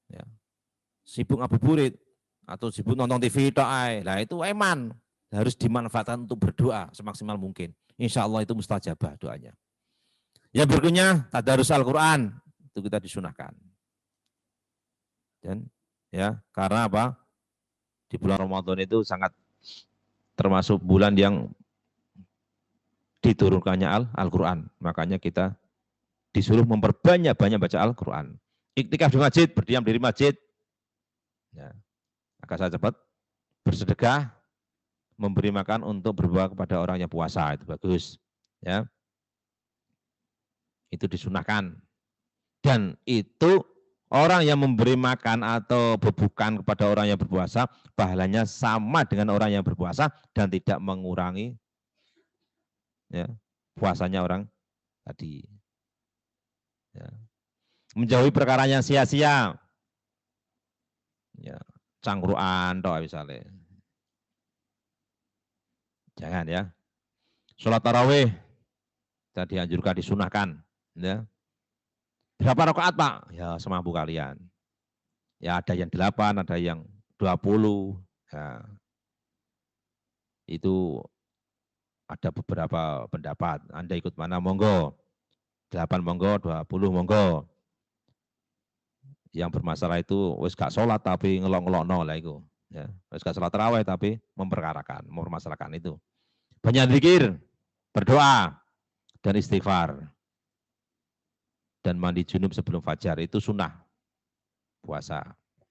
Ya. Sibuk ngabuburit atau sibuk nonton TV nah itu eman harus dimanfaatkan untuk berdoa semaksimal mungkin. Insya Allah itu mustajabah doanya. Yang berikutnya tadarus Al-Quran itu kita disunahkan. Dan ya karena apa? Di bulan Ramadan itu sangat termasuk bulan yang diturunkannya Al-Quran. Makanya kita disuruh memperbanyak baca Al-Quran. Iktikaf di masjid, berdiam diri masjid. Ya, agar saya cepat bersedekah, memberi makan untuk berbuat kepada orang yang puasa, itu bagus. Ya, itu disunahkan. Dan itu orang yang memberi makan atau bebukan kepada orang yang berpuasa, pahalanya sama dengan orang yang berpuasa dan tidak mengurangi ya, puasanya orang tadi. Ya. Menjauhi perkara yang sia-sia. Ya, cangkruan toh misalnya. Jangan ya. Sholat tarawih tadi dianjurkan disunahkan. Ya. Berapa rakaat Pak? Ya semampu kalian. Ya ada yang 8, ada yang 20. Ya. Itu ada beberapa pendapat. Anda ikut mana monggo. 8 monggo, 20 monggo. Yang bermasalah itu wis gak sholat tapi ngelok-ngelokno lah itu. Ya, wis gak sholat tarawih tapi memperkarakan, mempermasalahkan itu. Banyak zikir, berdoa dan istighfar. Dan mandi junub sebelum fajar itu sunnah puasa.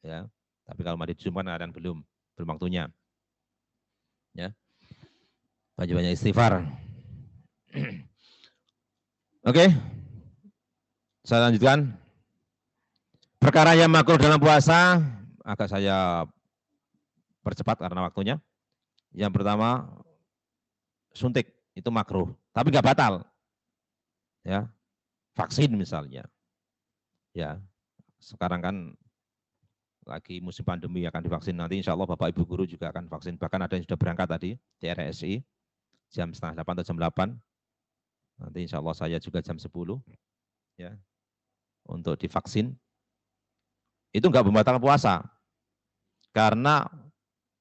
Ya, tapi kalau mandi junub kan kadang belum waktunya. Ya, banyak-banyak istighfar. Oke, saya lanjutkan. Perkara yang makruh dalam puasa, agak saya percepat karena waktunya. Yang pertama, suntik itu makruh, tapi nggak batal. Ya, vaksin misalnya. Ya, sekarang kan lagi musim pandemi akan divaksin nanti. Insya Allah Bapak Ibu Guru juga akan vaksin. Bahkan ada yang sudah berangkat tadi di RSI jam 7:30 atau jam 8. Nanti insya Allah saya juga jam 10 ya untuk divaksin. Itu enggak membatalkan puasa karena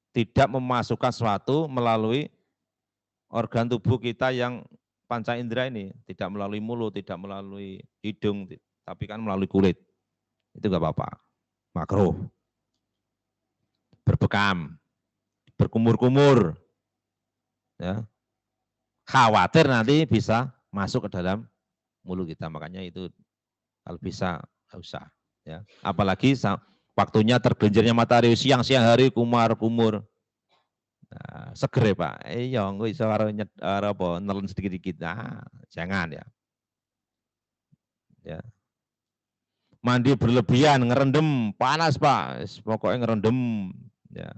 tidak memasukkan sesuatu melalui organ tubuh kita yang panca indera ini, tidak melalui mulut, tidak melalui hidung, tapi kan melalui kulit. Itu enggak apa-apa. Makruh. Berbekam, berkumur-kumur. Ya. Khawatir nanti bisa masuk ke dalam mulut kita, makanya itu kalau bisa enggak usah. Ya, apalagi waktunya tergelincirnya matahari siang hari kumar-kumur. Nah, seger ya Pak. Iya, engko iso karo nelen sedikit-dikit. Nah, jangan ya. Ya. Mandi berlebihan, ngerendam, panas Pak. Pokoknya ngerendam. Ya.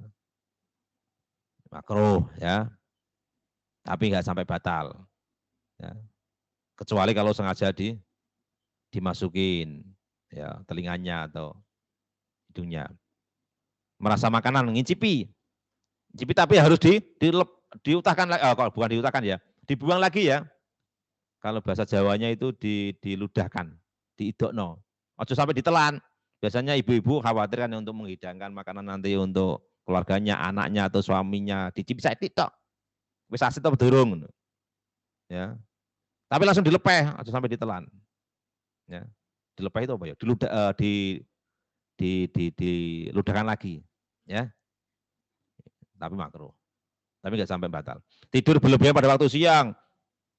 Makruh ya. Tapi nggak sampai batal. Ya. Kecuali kalau sengaja dimasukin ya telinganya atau hidungnya. Merasa makanan, ngicipi. Ngicipi tapi harus diutahkan lagi. Oh, bukan diutahkan ya. Dibuang lagi ya. Kalau bahasa Jawanya itu diludahkan, diidokno. Ojo sampai ditelan. Biasanya ibu-ibu khawatir kan untuk menghidangkan makanan nanti untuk keluarganya, anaknya atau suaminya. Dicipi saya tok. Wis asit apa durung. Ya. Tapi langsung dilepeh, ojo sampai ditelan. Ya. Dilepeh itu apa ya? Diludahkan lagi. Ya. Tapi makruh. Tapi nggak sampai batal. Tidur berlebihan pada waktu siang.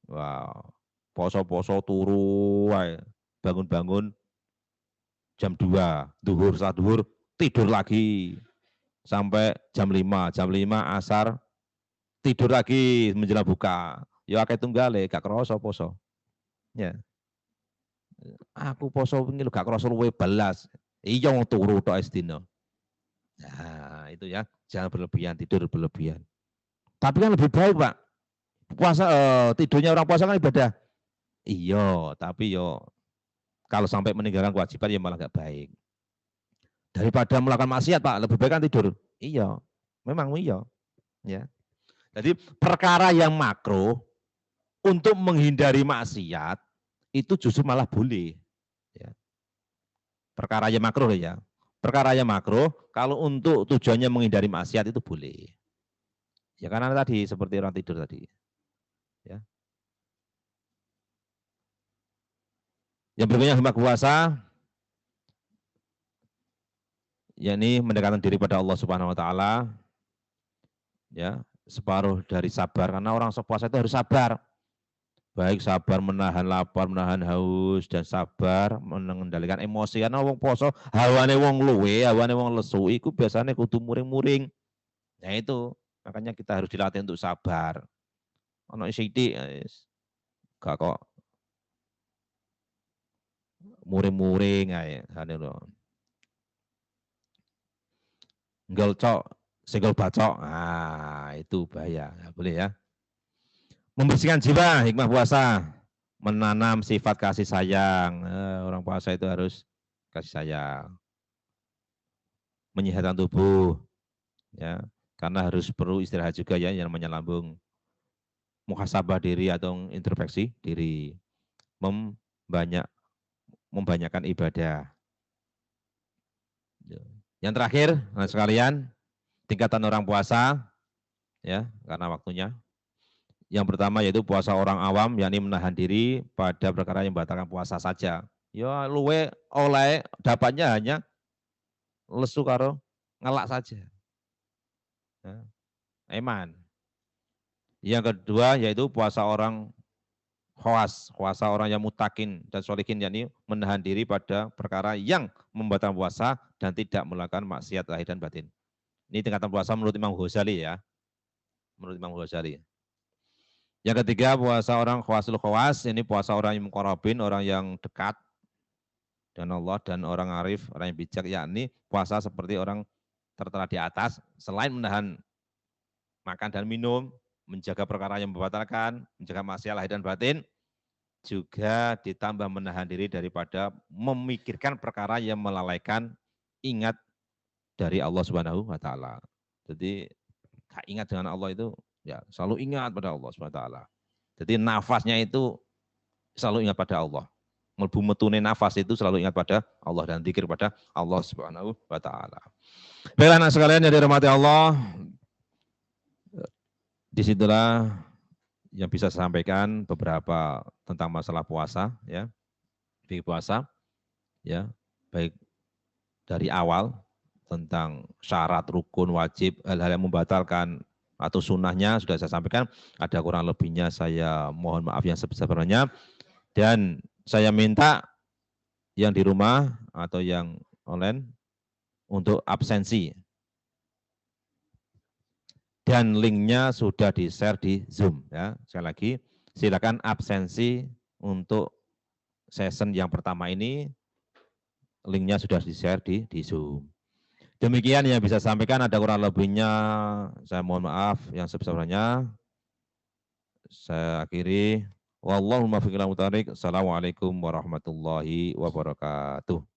Wow. Poso-poso turu, bangun-bangun jam 2, duhur, setelah duhur, tidur lagi sampai jam 5 asar, tidur lagi menjelang buka. Ya akeh tunggale, gak kerasa poso. Ya. Aku poso ini gak kerasa luwe belas. Iya wong turu tok esdino. Nah, itu ya, jangan berlebihan, tidur berlebihan. Tapi kan lebih baik, Pak. Puasa tidurnya orang puasa kan ibadah. Iya, tapi yo kalau sampai meninggalkan kewajiban ya malah nggak baik. Daripada melakukan maksiat Pak, lebih baik kan tidur. Iya, memang iya. Ya. Jadi perkara yang makruh untuk menghindari maksiat itu justru malah boleh. Ya. Perkara yang makruh ya. Perkara yang makruh kalau untuk tujuannya menghindari maksiat itu boleh. Ya karena tadi seperti orang tidur tadi. Ya. Yang berikutnya hikmah puasa, yakni mendekatkan diri pada Allah Subhanahu wa taala. Ya, separuh dari sabar karena orang puasa itu harus sabar. Baik sabar menahan lapar, menahan haus dan sabar mengendalikan emosi karena wong poso hawane wong luwe, hawane wong lesu iku biasanya kudu muring-muring. Nah itu, makanya kita harus dilatih untuk sabar. Ono sithik gak kok muring-muring ae ngene lho. Nggol cok, senggol bacok. Ah, itu bahaya. Nggak boleh ya. Membersihkan jiwa, hikmah puasa. Menanam sifat kasih sayang. Orang puasa itu harus kasih sayang. Menyehatkan tubuh. Ya, karena harus perlu istirahat juga ya, yang namanya lambung. Muhasabah diri atau introspeksi diri. Membanyakkan ibadah. Yang terakhir, sekalian, tingkatan orang puasa, ya, karena waktunya. Yang pertama yaitu puasa orang awam, yakni menahan diri pada perkara yang membatalkan puasa saja. Ya luwe oleh dapatnya hanya lesu karo ngelak saja. Ya, eman. Yang kedua yaitu puasa orang khawas, puasa orang yang mutakin dan solikin, yakni menahan diri pada perkara yang membatalkan puasa dan tidak melakukan maksiat lahir dan batin. Ini tingkatan puasa menurut Imam Ghazali ya. Menurut Imam Ghazali. Yang ketiga puasa orang khawasul khawas, ini puasa orang yang muqarrabin, orang yang dekat dengan Allah dan orang arif, orang yang bijak, yakni puasa seperti orang tertera di atas, selain menahan makan dan minum, menjaga perkara yang membatalkan, menjaga maksiat lahir dan batin, juga ditambah menahan diri daripada memikirkan perkara yang melalaikan ingat dari Allah Subhanahu wa taala. Jadi gak ingat dengan Allah itu ya selalu ingat pada Allah Subhanahu wa taala. Jadi nafasnya itu selalu ingat pada Allah. Melbu metune nafas itu selalu ingat pada Allah dan zikir pada Allah Subhanahu wa taala. Baiklah anak sekalian yang dirahmati Allah, disitulah yang bisa saya sampaikan beberapa tentang masalah puasa ya. Fikih puasa ya, baik dari awal tentang syarat, rukun, wajib, hal-hal yang membatalkan atau sunnahnya sudah saya sampaikan. Ada kurang lebihnya saya mohon maaf yang sebesar-besarnya dan saya minta yang di rumah atau yang online untuk absensi. Dan linknya sudah di-share di Zoom. Ya. Sekali lagi, silakan absensi untuk session yang pertama ini, linknya sudah di-share di Zoom. Demikian yang bisa sampaikan, ada kurang lebihnya, saya mohon maaf yang sebesar-besarnya. Saya akhiri. Wallahul muwaffiq ila aqwamit thoriq. Assalamualaikum warahmatullahi wabarakatuh.